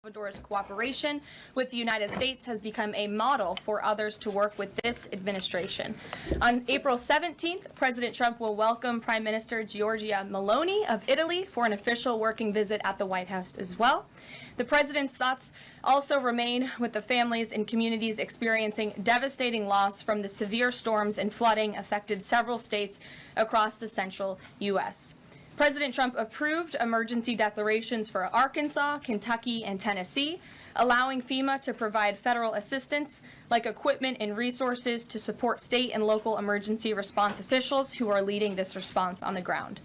Salvador's cooperation with the United States has become a model for others to work with this administration. On April 17th, President Trump will welcome Prime Minister Giorgia Meloni of Italy for an official working visit at the White House as well. The president's thoughts also remain with the families and communities experiencing devastating loss from the severe storms and flooding affected several states across the central U.S. President Trump approved emergency declarations for Arkansas, Kentucky, and Tennessee, allowing FEMA to provide federal assistance like equipment and resources to support state and local emergency response officials who are leading this response on the ground.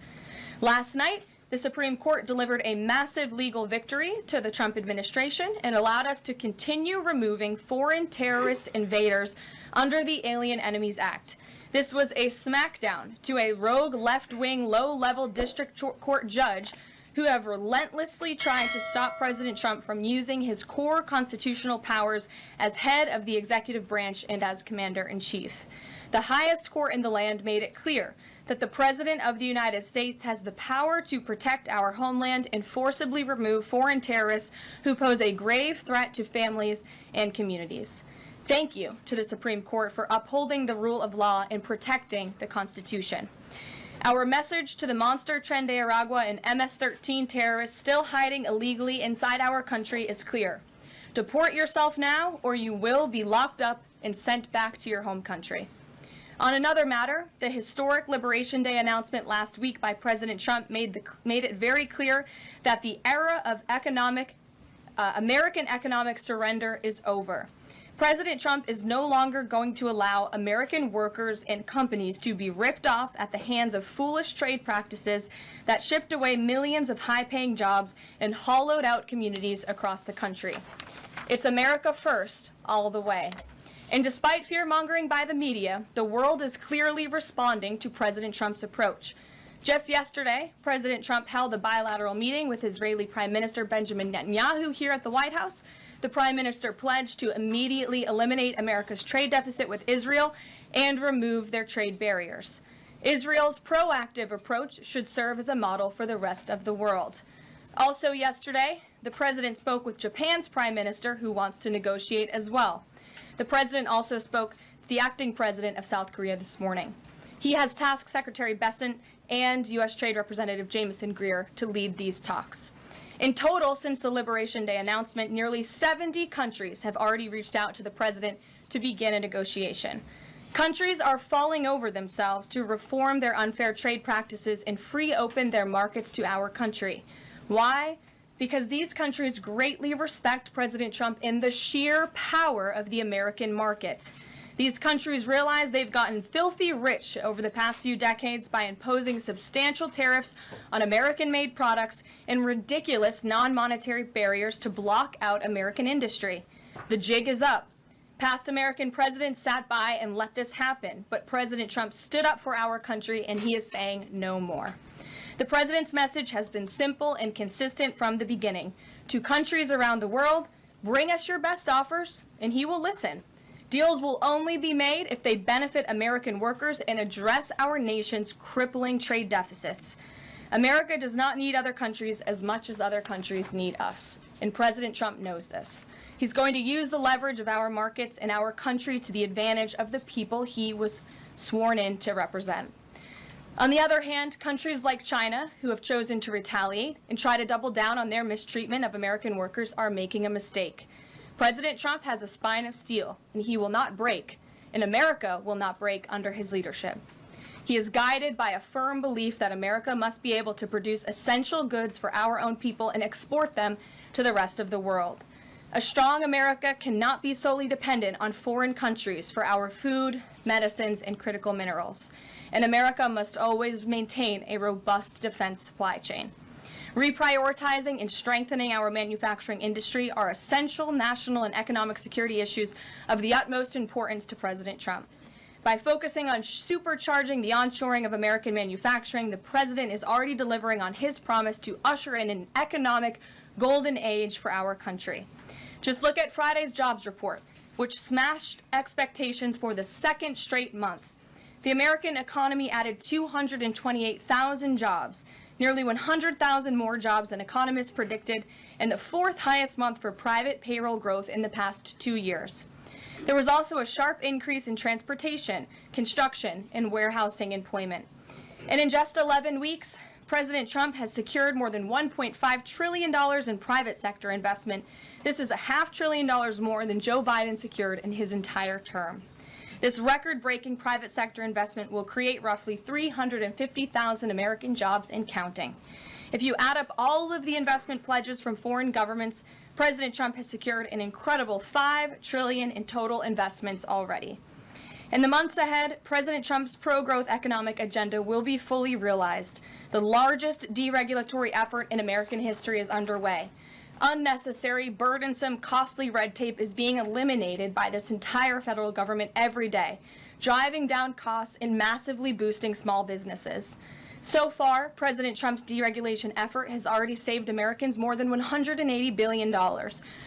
Last night, the Supreme Court delivered a massive legal victory to the Trump administration and allowed us to continue removing foreign terrorist invaders under the Alien Enemies Act. This was a smackdown to a rogue left-wing, low-level district court judge who have relentlessly tried to stop President Trump from using his core constitutional powers as head of the executive branch and as commander-in-chief. The highest court in the land made it clear that the President of the United States has the power to protect our homeland and forcibly remove foreign terrorists who pose a grave threat to families and communities. Thank you to the Supreme Court for upholding the rule of law and protecting the Constitution. Our message to the monster Tren de Aragua and MS-13 terrorists still hiding illegally inside our country is clear. Deport yourself now, or you will be locked up and sent back to your home country. On another matter, the historic Liberation Day announcement last week by President Trump made it very clear that the era of American economic surrender is over. President Trump is no longer going to allow American workers and companies to be ripped off at the hands of foolish trade practices that shipped away millions of high-paying jobs and hollowed out communities across the country. It's America first, all the way. And despite fear-mongering by the media, the world is clearly responding to President Trump's approach. Just yesterday, President Trump held a bilateral meeting with Israeli Prime Minister Benjamin Netanyahu here at the White House. The Prime Minister pledged to immediately eliminate America's trade deficit with Israel and remove their trade barriers. Israel's proactive approach should serve as a model for the rest of the world. Also yesterday, the President spoke with Japan's Prime Minister, who wants to negotiate as well. The President also spoke to the acting President of South Korea this morning. He has tasked Secretary Bessent and U.S. Trade Representative Jamieson Greer to lead these talks. In total, since the Liberation Day announcement, nearly 70 countries have already reached out to the President to begin a negotiation. Countries are falling over themselves to reform their unfair trade practices and free open their markets to our country. Why? Because these countries greatly respect President Trump in the sheer power of the American market. These countries realize they've gotten filthy rich over the past few decades by imposing substantial tariffs on American-made products and ridiculous non-monetary barriers to block out American industry. The jig is up. Past American presidents sat by and let this happen, but President Trump stood up for our country, and he is saying no more. The president's message has been simple and consistent from the beginning. To countries around the world, bring us your best offers, and he will listen. Deals will only be made if they benefit American workers and address our nation's crippling trade deficits. America does not need other countries as much as other countries need us, and President Trump knows this. He's going to use the leverage of our markets and our country to the advantage of the people he was sworn in to represent. On the other hand, countries like China, who have chosen to retaliate and try to double down on their mistreatment of American workers, are making a mistake. President Trump has a spine of steel, and he will not break, and America will not break under his leadership. He is guided by a firm belief that America must be able to produce essential goods for our own people and export them to the rest of the world. A strong America cannot be solely dependent on foreign countries for our food, medicines, and critical minerals. And America must always maintain a robust defense supply chain. Reprioritizing and strengthening our manufacturing industry are essential national and economic security issues of the utmost importance to President Trump. By focusing on supercharging the onshoring of American manufacturing, the President is already delivering on his promise to usher in an economic golden age for our country. Just look at Friday's jobs report, which smashed expectations for the second straight month. The American economy added 228,000 jobs, nearly 100,000 more jobs than economists predicted, and the fourth highest month for private payroll growth in the past 2 years. There was also a sharp increase in transportation, construction, and warehousing employment. And in just 11 weeks, President Trump has secured more than $1.5 trillion in private sector investment. This is $500 billion more than Joe Biden secured in his entire term. This record-breaking private sector investment will create roughly 350,000 American jobs and counting. If you add up all of the investment pledges from foreign governments, President Trump has secured an incredible $5 trillion in total investments already. In the months ahead, President Trump's pro-growth economic agenda will be fully realized. The largest deregulatory effort in American history is underway. Unnecessary, burdensome, costly red tape is being eliminated by this entire federal government every day, driving down costs and massively boosting small businesses. So far, President Trump's deregulation effort has already saved Americans more than $180 billion,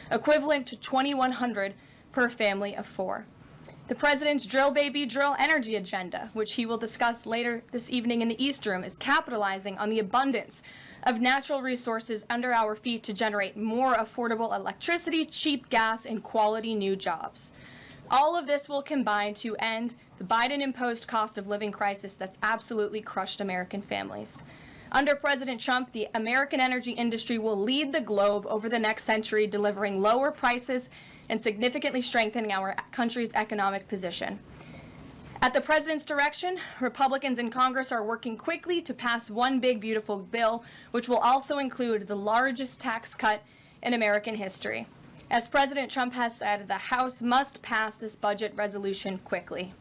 equivalent to $2,100 per family of 4. The president's drill baby drill energy agenda, which he will discuss later this evening in the East Room, is capitalizing on the abundance of natural resources under our feet to generate more affordable electricity, cheap gas, and quality new jobs. All of this will combine to end the Biden-imposed cost of living crisis that's absolutely crushed American families. Under President Trump, the American energy industry will lead the globe over the next century, delivering lower prices and significantly strengthening our country's economic position. At the president's direction, Republicans in Congress are working quickly to pass one big, beautiful bill, which will also include the largest tax cut in American history. As President Trump has said, the House must pass this budget resolution quickly.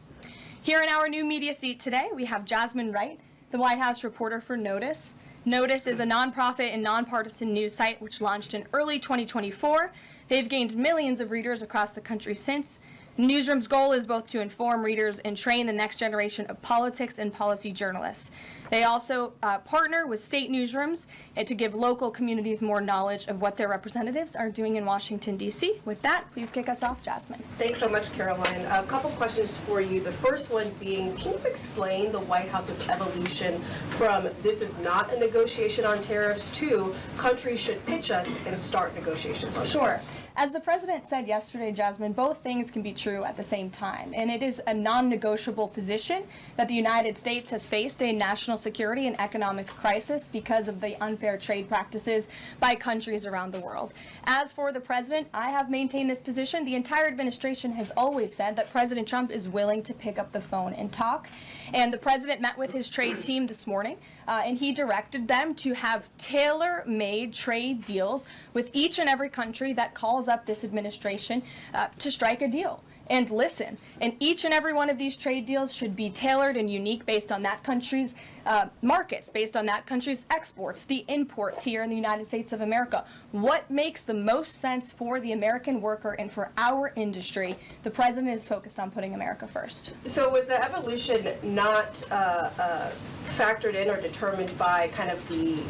Here in our new media seat today, we have Jasmine Wright, the White House reporter for Notice. Notice is a nonprofit and nonpartisan news site which launched in early 2024. They've gained millions of readers across the country since. The newsroom's goal is both to inform readers and train the next generation of politics and policy journalists. They also partner with state newsrooms to give local communities more knowledge of what their representatives are doing in Washington, D.C. With that, please kick us off, Jasmine. Thanks so much, Caroline. A couple questions for you. The first one being, can you explain the White House's evolution from this is not a negotiation on tariffs to countries should pitch us and start negotiations on tariffs? As the president said yesterday, Jasmine, both things can be true at the same time, and it is a non-negotiable position that the United States has faced a national security and economic crisis because of the unfair trade practices by countries around the world. As for the president, I have maintained this position. The entire administration has always said that President Trump is willing to pick up the phone and talk, and the president met with his trade team this morning, and he directed them to have tailor-made trade deals with each and every country that calls up this administration to strike a deal and listen. And each and every one of these trade deals should be tailored and unique based on that country's markets, based on that country's exports, the imports here in the United States of America. What makes the most sense for the American worker and for our industry? The president is focused on putting America first. So was the evolution not factored in or determined by kind of the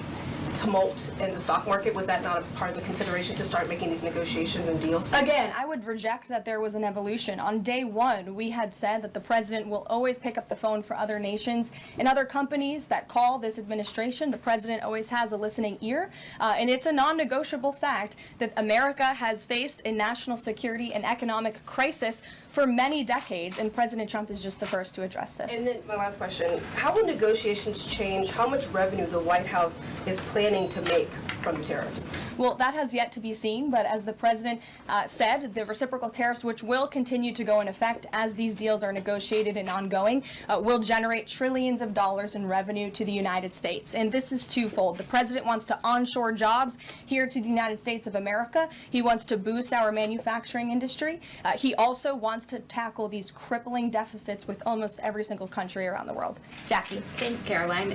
tumult in the stock market? Was that not a part of the consideration to start making these negotiations and deals? Again, I would reject that there was an evolution. On day one, we had said that the president will always pick up the phone for other nations and other companies that call this administration. The president always has a listening ear, and it's a non-negotiable fact that America has faced a national security and economic crisis for many decades, and President Trump is just the first to address this. And then my last question, how will negotiations change how much revenue the White House is planning to make from the tariffs? Well, that has yet to be seen, but as the president said, the reciprocal tariffs, which will continue to go in effect as these deals are negotiated and ongoing, will generate trillions of dollars in revenue to the United States. And this is twofold. The president wants to onshore jobs here to the United States of America. He wants to boost our manufacturing industry. He also wants to tackle these crippling deficits with almost every single country around the world. Jackie. Thanks, Caroline.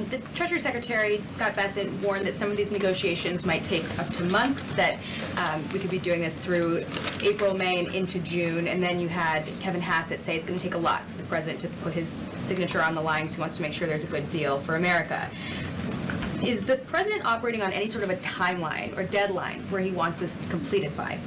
The Treasury Secretary, Scott Bessent, warned that some of these negotiations might take up to months, that we could be doing this through April, May, and into June. And then you had Kevin Hassett say it's going to take a lot for the president to put his signature on the line because he wants to make sure there's a good deal for America. Is the president operating on any sort of a timeline or deadline where he wants this completed by?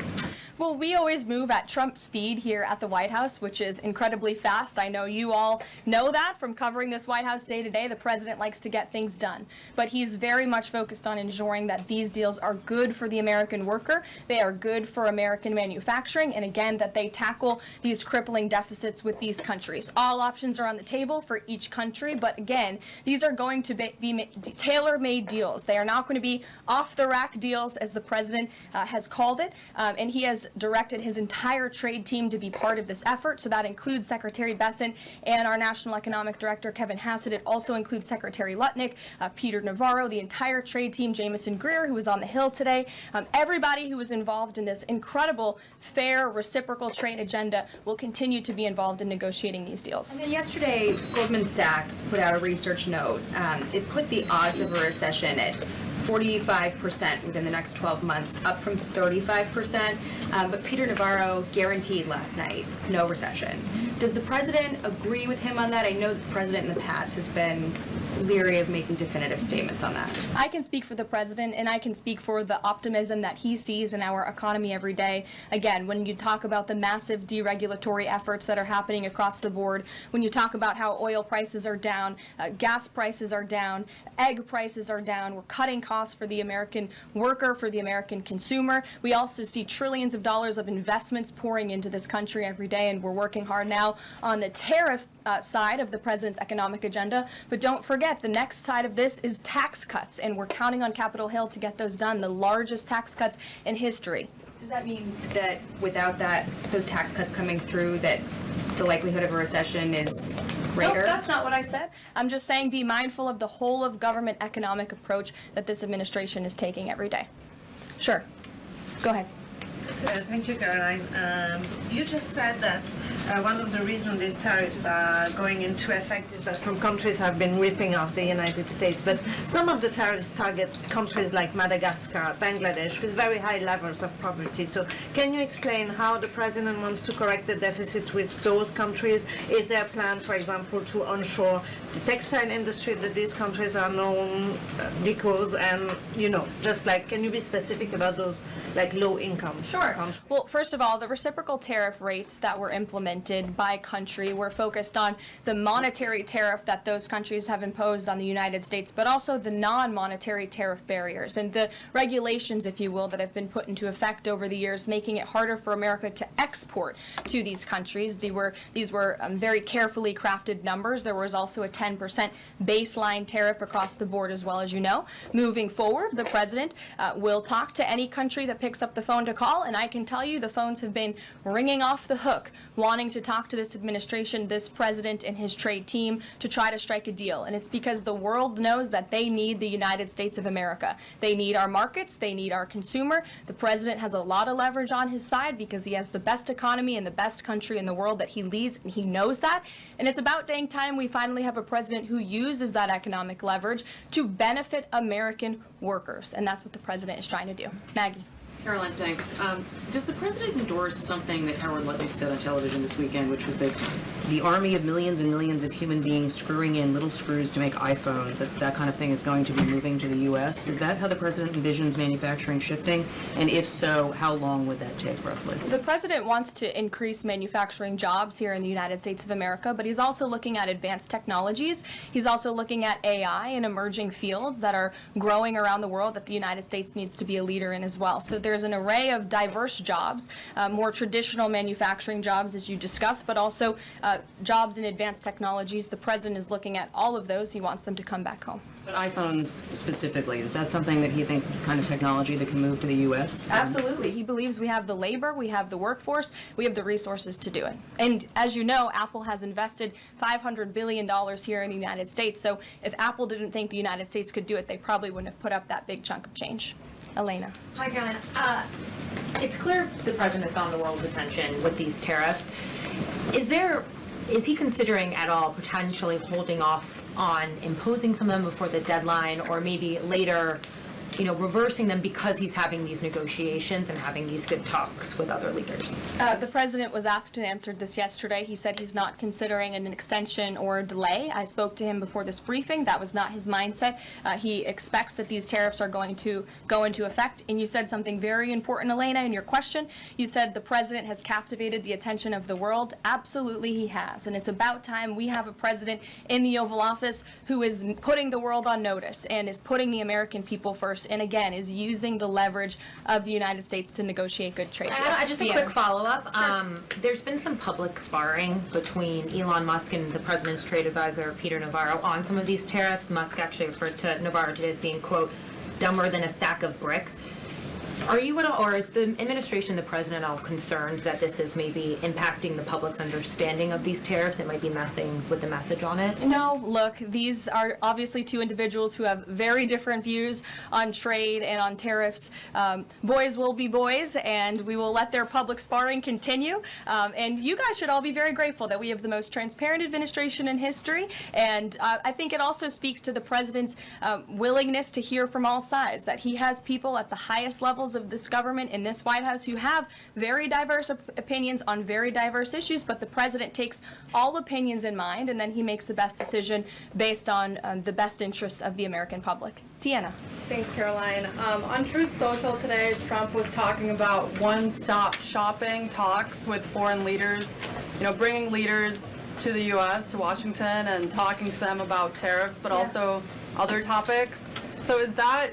Well, we always move at Trump speed here at the White House, which is incredibly fast. I know you all know that from covering this White House day to day. The president likes to get things done, but he's very much focused on ensuring that these deals are good for the American worker, they are good for American manufacturing, and again, that they tackle these crippling deficits with these countries. All options are on the table for each country, but again, these are going to be tailor-made deals. They are not going to be off-the-rack deals, as the president has called it, and he has directed his entire trade team to be part of this effort. So that includes Secretary Bessent and our National Economic Director, Kevin Hassett. It also includes Secretary Lutnick, Peter Navarro, the entire trade team, Jamison Greer, who was on the Hill today. Everybody who was involved in this incredible, fair, reciprocal trade agenda will continue to be involved in negotiating these deals. And then yesterday, Goldman Sachs put out a research note. It put the odds of a recession at 45% within the next 12 months, up from 35%. But Peter Navarro guaranteed last night no recession. Does the president agree with him on that? I know the president in the past has been leery of making definitive statements on that. I can speak for the president, and I can speak for the optimism that he sees in our economy every day. Again, when you talk about the massive deregulatory efforts that are happening across the board, when you talk about how oil prices are down, gas prices are down, egg prices are down, we're cutting costs for the American worker, for the American consumer. We also see trillions of dollars of investments pouring into this country every day, and we're working hard now on the tariff side of the president's economic agenda. But don't forget, the next side of this is tax cuts, and we're counting on Capitol Hill to get those done, the largest tax cuts in history. Does that mean that without those tax cuts coming through, that the likelihood of a recession is greater? No, that's not what I said. I'm just saying be mindful of the whole of government economic approach that this administration is taking every day. Sure. Go ahead. Thank you, Caroline. You just said that one of the reasons these tariffs are going into effect is that some countries have been ripping off the United States, but some of the tariffs target countries like Madagascar, Bangladesh, with very high levels of poverty. So can you explain how the president wants to correct the deficit with those countries? Is there a plan, for example, to onshore the textile industry that these countries are known because, and, you know, just like, can you be specific about those, like, low income? Sure. Well, first of all, the reciprocal tariff rates that were implemented by country were focused on the monetary tariff that those countries have imposed on the United States, but also the non-monetary tariff barriers and the regulations, if you will, that have been put into effect over the years, making it harder for America to export to these countries. These were very carefully crafted numbers. There was also a 10% baseline tariff across the board, as well, as you know. Moving forward, the president will talk to any country that picks up the phone to call, and I can tell you the phones have been ringing off the hook, wanting to talk to this administration, this president, and his trade team to try to strike a deal. And it's because the world knows that they need the United States of America. They need our markets. They need our consumer. The president has a lot of leverage on his side because he has the best economy and the best country in the world that he leads, and he knows that. And it's about dang time we finally have a president who uses that economic leverage to benefit American workers. And that's what the president is trying to do. Maggie. Caroline, thanks. Does the president endorse something that Howard Lutnick said on television this weekend, which was that the army of millions and millions of human beings screwing in little screws to make iPhones, that kind of thing is going to be moving to the U.S.? Is that how the president envisions manufacturing shifting? And if so, how long would that take, roughly? The president wants to increase manufacturing jobs here in the United States of America, but he's also looking at advanced technologies. He's also looking at AI and emerging fields that are growing around the world that the United States needs to be a leader in as well. So there's an array of diverse jobs, more traditional manufacturing jobs, as you discussed, but also jobs in advanced technologies. The president is looking at all of those. He wants them to come back home. But iPhones specifically, is that something that he thinks is the kind of technology that can move to the U.S.? Absolutely. He believes we have the labor, we have the workforce, we have the resources to do it. And as you know, Apple has invested $500 billion here in the United States. So if Apple didn't think the United States could do it, they probably wouldn't have put up that big chunk of change. Elena. Hi, Caroline. It's clear the president has found the world's attention with these tariffs. Is he considering at all potentially holding off on imposing some of them before the deadline, or maybe later reversing them because he's having these negotiations and having these good talks with other leaders? The president was asked and answered this yesterday. He said he's not considering an extension or a delay. I spoke to him before this briefing. That was not his mindset. He expects that these tariffs are going to go into effect. And you said something very important, Elena, in your question. You said the president has captivated the attention of the world. Absolutely he has. And it's about time we have a president in the Oval Office who is putting the world on notice and is putting the American people first, and again is using the leverage of the United States to negotiate good trade deals. Just a quick follow-up. There's been some public sparring between Elon Musk and the president's trade advisor, Peter Navarro, on some of these tariffs. Musk actually referred to Navarro today as being, quote, dumber than a sack of bricks. Are you at all, or is the administration, the president, all concerned that this is maybe impacting the public's understanding of these tariffs? It might be messing with the message on it? No, look, these are obviously two individuals who have very different views on trade and on tariffs. Boys will be boys, and we will let their public sparring continue. And you guys should all be very grateful that we have the most transparent administration in history. And I think it also speaks to the president's willingness to hear from all sides, that he has people at the highest levels of this government in this White House who have very diverse opinions on very diverse issues, but the president takes all opinions in mind, and then he makes the best decision based on the best interests of the American public. Tiana. Thanks, Caroline. On Truth Social today, Trump was talking about one-stop shopping talks with foreign leaders, bringing leaders to the U.S., to Washington, and talking to them about tariffs, but also other topics. So is that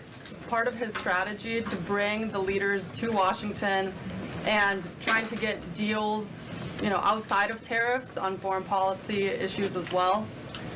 part of his strategy to bring the leaders to Washington and trying to get deals, outside of tariffs on foreign policy issues as well?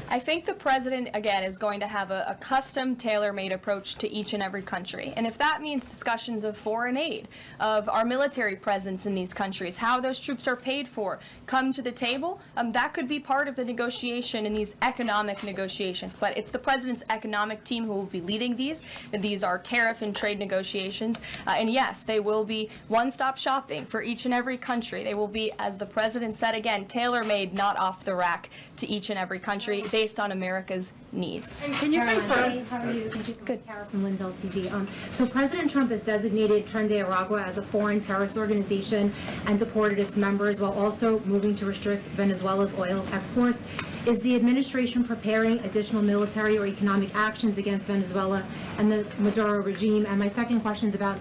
I think the president, again, is going to have a custom, tailor-made approach to each and every country. And if that means discussions of foreign aid, of our military presence in these countries, how those troops are paid for, come to the table, that could be part of the negotiation in these economic negotiations. But it's the president's economic team who will be leading these. These are tariff and trade negotiations. And yes, they will be one-stop shopping for each and every country. They will be, as the president said again, tailor-made, not off the rack to each and every country, based on America's needs. And can you confirm? How are you? Thank you so much, Kara from Lynn's LTV. So President Trump has designated Trinidad as a foreign terrorist organization and deported its members while also moving to restrict Venezuela's oil exports. Is the administration preparing additional military or economic actions against Venezuela and the Maduro regime? And my second question is about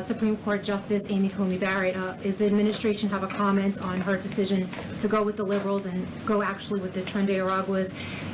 Supreme Court Justice Amy Coney Barrett. Is the administration have a comment on her decision to go with the liberals and go actually with the Trinidad-Araguas?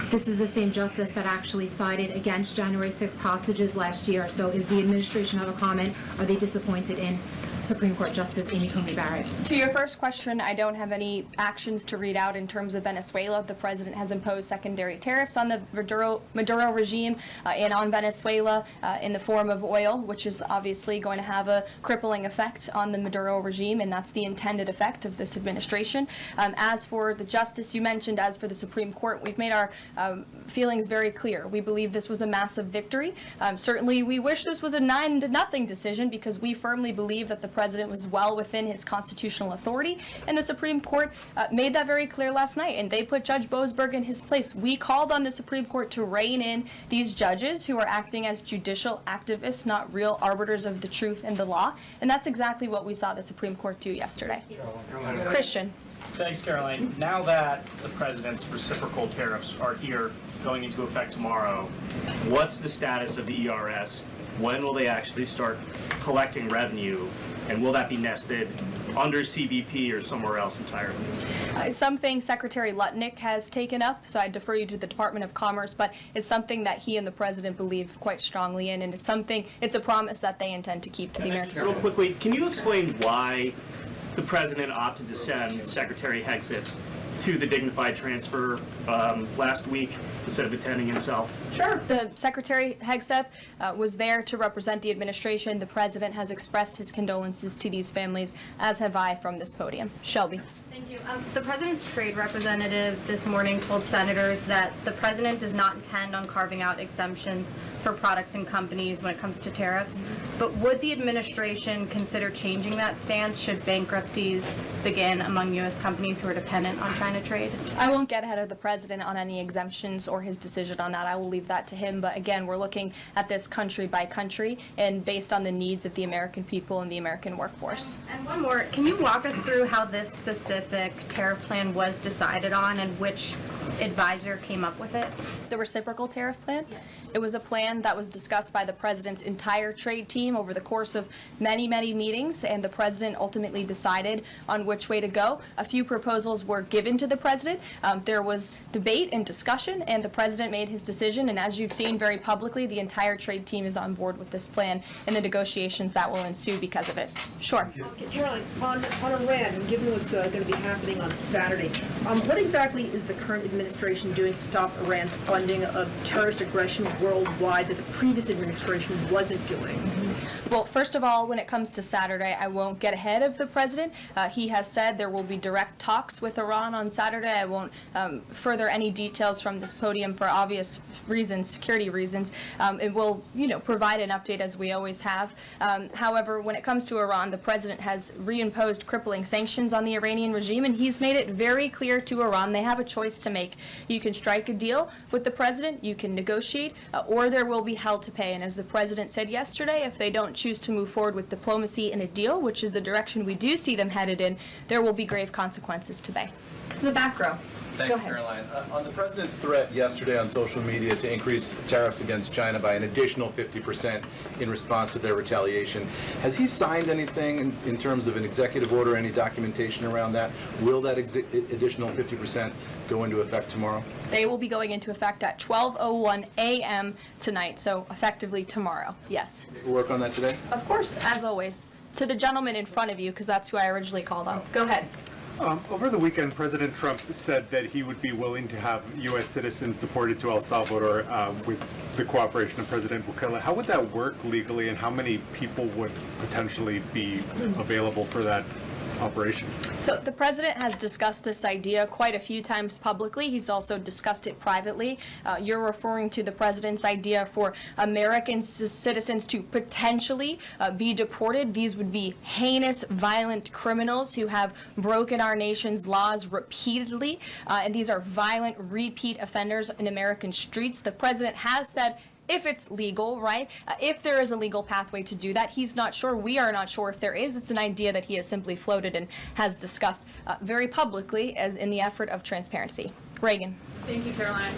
This is the same justice that actually sided against January 6th hostages last year. So is the administration have a comment? Are they disappointed in Supreme Court Justice Amy Coney Barrett? To your first question, I don't have any actions to read out in terms of Venezuela. The president has imposed secondary tariffs on the Maduro regime and on Venezuela in the form of oil, which is obviously going to have a crippling effect on the Maduro regime, and that's the intended effect of this administration. As for the justice you mentioned, as for the Supreme Court, we've made our feelings very clear. We believe this was a massive victory. Certainly, we wish this was a 9-0 decision because we firmly believe that the president was well within his constitutional authority, and the Supreme Court made that very clear last night, and they put Judge Boasberg in his place. We called on the Supreme Court to rein in these judges who are acting as judicial activists, not real arbiters of the truth and the law, and that's exactly what we saw the Supreme Court do yesterday. Christian. Thanks, Caroline. Now that the president's reciprocal tariffs are here, going into effect tomorrow, what's the status of the ERS? When will they actually start collecting revenue? And will that be nested under CBP or somewhere else entirely? Something Secretary Lutnick has taken up, so I defer you to the Department of Commerce, but it's something that he and the president believe quite strongly in, and it's a promise that they intend to keep to the American people. Real quickly, can you explain why the president opted to send Secretary Hegseth to the Dignified transfer last week instead of attending himself? Sure. The Secretary Hegseth was there to represent the administration. The president has expressed his condolences to these families, as have I from this podium. Shelby. Thank you. The president's trade representative this morning told senators that the president does not intend on carving out exemptions for products and companies when it comes to tariffs. But would the administration consider changing that stance should bankruptcies begin among U.S. companies who are dependent on U.S.-China trade? I won't get ahead of the president on any exemptions or his decision on that. I will leave that to him. But again, we're looking at this country by country and based on the needs of the American people and the American workforce. And one more, can you walk us through how this specific tariff plan was decided on and which advisor came up with it? The reciprocal tariff plan? It was a plan that was discussed by the president's entire trade team over the course of many, many meetings, and the president ultimately decided on which way to go. A few proposals were given to the president. There was debate and discussion, and the president made his decision, and as you've seen very publicly, the entire trade team is on board with this plan and the negotiations that will ensue because of it. Sure. Caroline, on Iran, and given what's going to be happening on Saturday, what exactly is the current administration doing to stop Iran's funding of terrorist aggression worldwide that the previous administration wasn't doing? Well, first of all, when it comes to Saturday, I won't get ahead of the president. He has said there will be direct talks with Iran on Saturday. I won't further any details from this podium for obvious reasons, security reasons. It will, provide an update as we always have. However, when it comes to Iran, the president has reimposed crippling sanctions on the Iranian regime, and he's made it very clear to Iran they have a choice to make. You can strike a deal with the president, you can negotiate, or there will be hell to pay. And as the president said yesterday, if they don't choose to move forward with diplomacy and a deal, which is the direction we do see them headed in, there will be grave consequences to pay. To the back row. Thank you, Caroline. On the president's threat yesterday on social media to increase tariffs against China by an additional 50% in response to their retaliation, has he signed anything in terms of an executive order, any documentation around that? Will that additional 50% go into effect tomorrow? They will be going into effect at 12:01 a.m. tonight, so effectively tomorrow, yes. Work on that today? Of course, as always. To the gentleman in front of you, because that's who I originally called on. Go ahead. Over the weekend, President Trump said that he would be willing to have U.S. citizens deported to El Salvador with the cooperation of President Bukele. How would that work legally, and how many people would potentially be available for that operation? So the president has discussed this idea quite a few times publicly. He's also discussed it privately. You're referring to the president's idea for American citizens to potentially be deported. These would be heinous, violent criminals who have broken our nation's laws repeatedly, and these are violent, repeat offenders in American streets. The president has said if it's legal, right? If there is a legal pathway to do that, he's not sure. We are not sure if there is. It's an idea that he has simply floated and has discussed very publicly as in the effort of transparency. Reagan. Thank you, Caroline.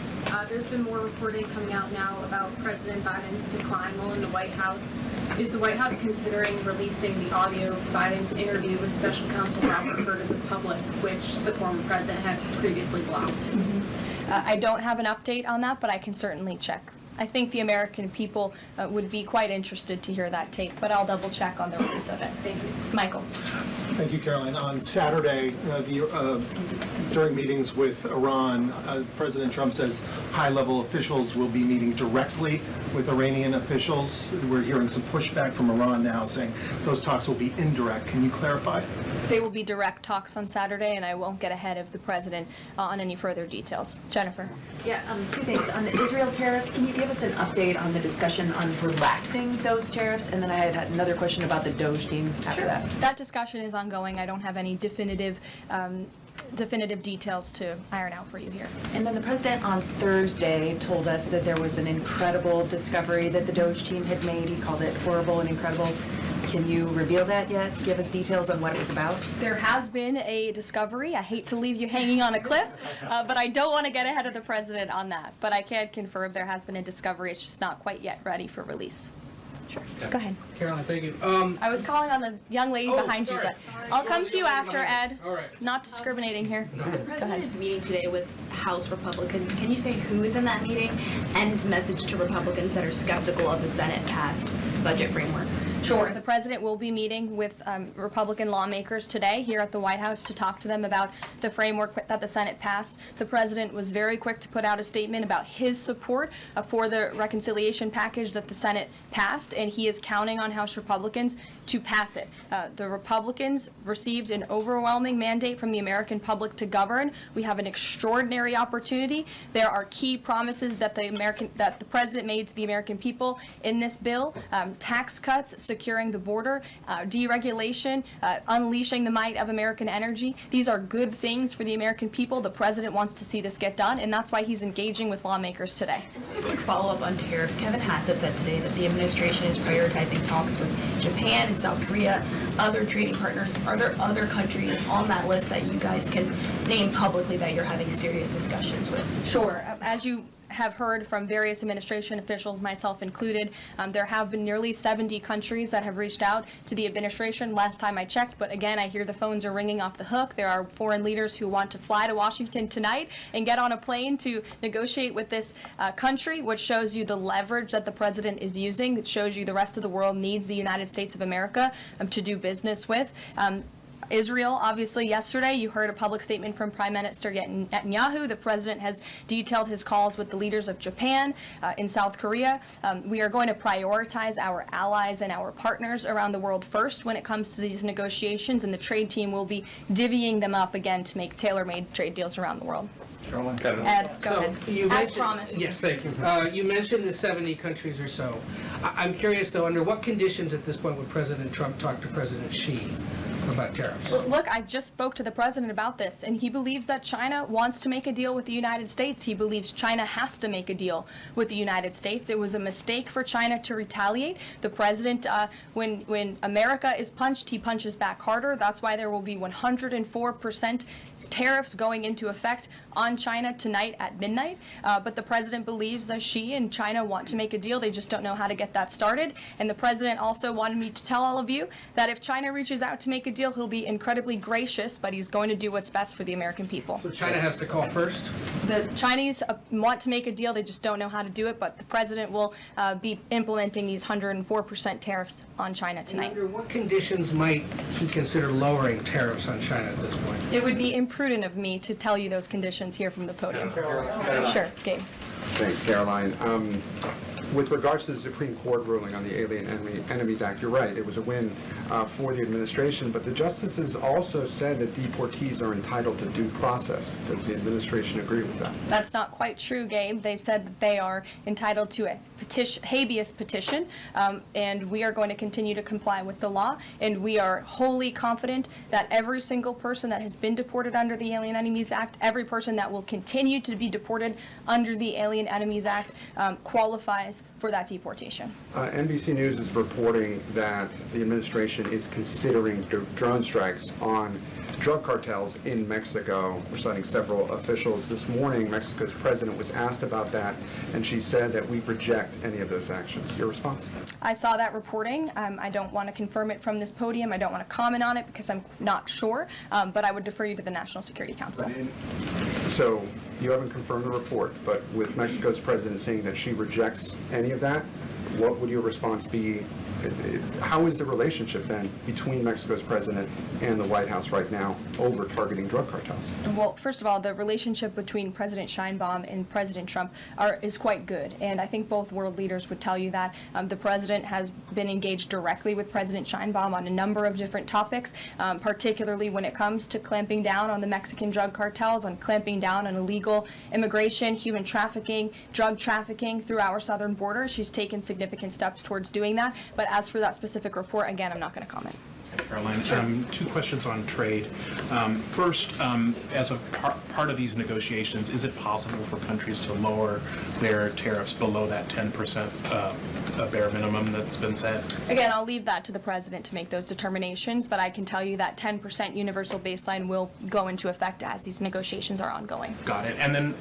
There's been more reporting coming out now about President Biden's decline while in the White House. Is the White House considering releasing the audio of Biden's interview with Special Counsel Robert Hur to the public, which the former president had previously blocked? I don't have an update on that, but I can certainly check. I think the American people would be quite interested to hear that tape, but I'll double check on the release of it. Thank you. Michael. Thank you, Caroline. On Saturday, during meetings with Iran, President Trump says high-level officials will be meeting directly with Iranian officials. We're hearing some pushback from Iran now saying those talks will be indirect. Can you clarify? They will be direct talks on Saturday, and I won't get ahead of the president on any further details. Jennifer. Yeah, two things. On the Israel tariffs, can you give us an update on the discussion on relaxing those tariffs? And then I had another question about the Doge team after that. That discussion is ongoing. I don't have any definitive details to iron out for you here. And then the president on Thursday told us that there was an incredible discovery that the Doge team had made. He called it horrible and incredible. Can you reveal that yet? Give us details on what it was about? There has been a discovery. I hate to leave you hanging on a cliff, but I don't want to get ahead of the president on that. But I can confirm there has been a discovery. It's just not quite yet ready for release. Sure. Go ahead. Caroline, thank you. I was calling on the young lady behind you, but I'll come to you after, Ed. All right. Not discriminating here. The president is meeting today with House Republicans. Can you say who is in that meeting and his message to Republicans that are skeptical of the Senate-passed budget framework? Sure. The president will be meeting with Republican lawmakers today here at the White House to talk to them about the framework that the Senate passed. The president was very quick to put out a statement about his support for the reconciliation package that the Senate passed, and he is counting on House Republicans to pass it. The Republicans received an overwhelming mandate from the American public to govern. We have an extraordinary opportunity. There are key promises that the president made to the American people in this bill: tax cuts, securing the border, deregulation, unleashing the might of American energy. These are good things for the American people. The president wants to see this get done, and that's why he's engaging with lawmakers today. Just a quick follow-up on tariffs. Kevin Hassett said today that the administration is prioritizing talks with Japan and South Korea, other trading partners. Are there other countries on that list that you guys can name publicly that you're having serious discussions with? Sure. As you have heard from various administration officials, myself included, there have been nearly 70 countries that have reached out to the administration last time I checked, but again, I hear the phones are ringing off the hook. There are foreign leaders who want to fly to Washington tonight and get on a plane to negotiate with this country, which shows you the leverage that the president is using. It shows you the rest of the world needs the United States of America to do business with. Israel, obviously, yesterday you heard a public statement from Prime Minister Netanyahu. The president has detailed his calls with the leaders of Japan, in South Korea. We are going to prioritize our allies and our partners around the world first when it comes to these negotiations, and the trade team will be divvying them up again to make tailor-made trade deals around the world. Ed, go ahead. As promised. Yes, thank you. You mentioned the 70 countries or so. I'm curious, though, under what conditions at this point would President Trump talk to President Xi about tariffs? Look, I just spoke to the president about this, and he believes that China wants to make a deal with the United States. He believes China has to make a deal with the United States. It was a mistake for China to retaliate. The president, when America is punched, he punches back harder. That's why there will be 104% tariffs going into effect on China tonight at midnight. But the president believes that Xi and China want to make a deal. They just don't know how to get that started. And the president also wanted me to tell all of you that if China reaches out to make a deal, he'll be incredibly gracious, but he's going to do what's best for the American people. So China has to call first? The Chinese want to make a deal. They just don't know how to do it. But the president will be implementing these 104% tariffs on China tonight. And under what conditions might he consider lowering tariffs on China at this point? It would be imprudent of me to tell you those conditions here from the podium. Sure, Gabe. Thanks, Caroline. With regards to the Supreme Court ruling on the Alien Enemies Act, you're right, it was a win for the administration, but the justices also said that deportees are entitled to due process. Does the administration agree with that? That's not quite true, Gabe. They said that they are entitled to a habeas petition, and we are going to continue to comply with the law, and we are wholly confident that every single person that has been deported under the Alien Enemies Act, every person that will continue to be deported under the Alien Enemies Act qualifies for that deportation. NBC News is reporting that the administration is considering drone strikes on drug cartels in Mexico. We're citing several officials. This morning, Mexico's president was asked about that, and she said that we reject any of those actions. Your response? I saw that reporting. I don't want to confirm it from this podium. I don't want to comment on it because I'm not sure, but I would defer you to the National Security Council. So you haven't confirmed the report, but with Mexico's president saying that she rejects any of that, what would your response be? How is the relationship then between Mexico's president and the White House right now over targeting drug cartels? Well, first of all, the relationship between President Sheinbaum and President Trump is quite good, and I think both world leaders would tell you that. The president has been engaged directly with President Sheinbaum on a number of different topics, particularly when it comes to clamping down on the Mexican drug cartels, on clamping down on illegal immigration, human trafficking, drug trafficking through our southern border. She's taken significant steps towards doing that, but as for that specific report, again, I'm not going to comment. Caroline, two questions on trade. First, as a part of these negotiations, is it possible for countries to lower their tariffs below that 10% bare minimum that's been set? Again, I'll leave that to the president to make those determinations, but I can tell you that 10% universal baseline will go into effect as these negotiations are ongoing. Got it. And then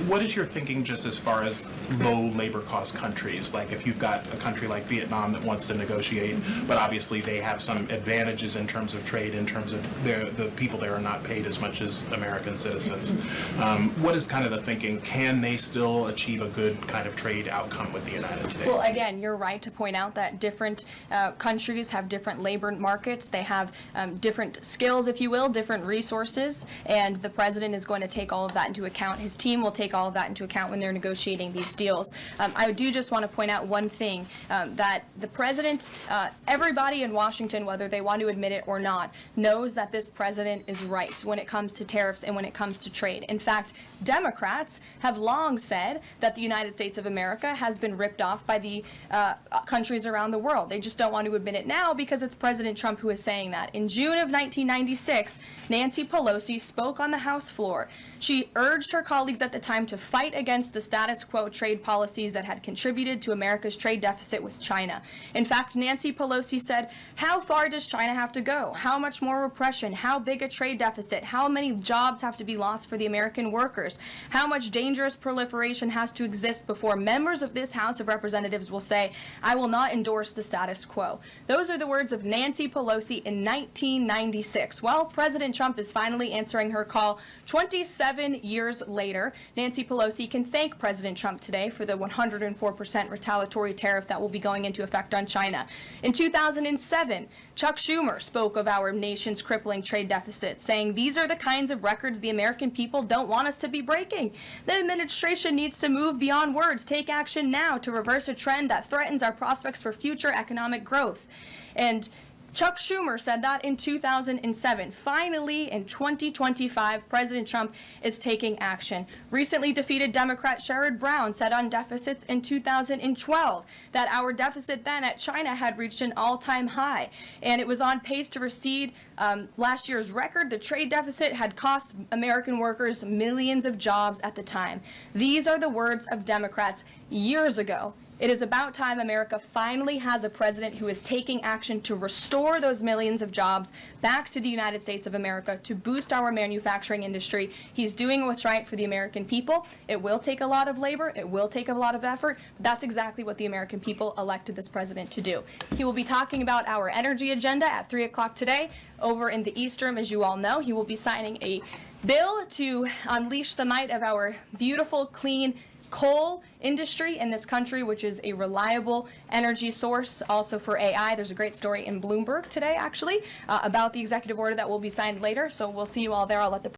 what is your thinking just as far as low labor cost countries? Like if you've got a country like Vietnam that wants to negotiate, but obviously they have some advantage advantages in terms of trade, in terms of the people there are not paid as much as American citizens. What is kind of the thinking? Can they still achieve a good kind of trade outcome with the United States? Well, again, you're right to point out that different countries have different labor markets. They have different skills, if you will, different resources, and the president is going to take all of that into account. His team will take all of that into account when they're negotiating these deals. I do just want to point out one thing, that the president, everybody in Washington, whether they want to admit it or not, knows that this president is right when it comes to tariffs and when it comes to trade. In fact, Democrats have long said that the United States of America has been ripped off by the countries around the world. They just don't want to admit it now because it's President Trump who is saying that. In June of 1996, Nancy Pelosi spoke on the House floor. She urged her colleagues at the time to fight against the status quo trade policies that had contributed to America's trade deficit with China. In fact, Nancy Pelosi said, how far does China have to go? How much more repression? How big a trade deficit? How many jobs have to be lost for the American workers? How much dangerous proliferation has to exist before members of this House of Representatives will say, I will not endorse the status quo? Those are the words of Nancy Pelosi in 1996. Well, President Trump is finally answering her call 27 years later. Nancy Pelosi can thank President Trump today for the 104% retaliatory tariff that will be going into effect on China. In 2007, Chuck Schumer spoke of our nation's crippling trade deficit, saying these are the kinds of records the American people don't want us to be breaking. The administration needs to move beyond words, take action now to reverse a trend that threatens our prospects for future economic growth. And Chuck Schumer said that in 2007. Finally, in 2025, President Trump is taking action. Recently defeated Democrat Sherrod Brown said on deficits in 2012 that our deficit then at China had reached an all-time high, and it was on pace to recede last year's record. The trade deficit had cost American workers millions of jobs at the time. These are the words of Democrats years ago. It is about time America finally has a president who is taking action to restore those millions of jobs back to the United States of America, to boost our manufacturing industry. He's doing what's right for the American people. It will take a lot of labor. It will take a lot of effort. But that's exactly what the American people elected this president to do. He will be talking about our energy agenda at 3 o'clock today over in the East Room. As you all know, he will be signing a bill to unleash the might of our beautiful, clean coal industry in this country, which is a reliable energy source also for AI. There's a great story in Bloomberg today, actually, about the executive order that will be signed later. So we'll see you all there. I'll let the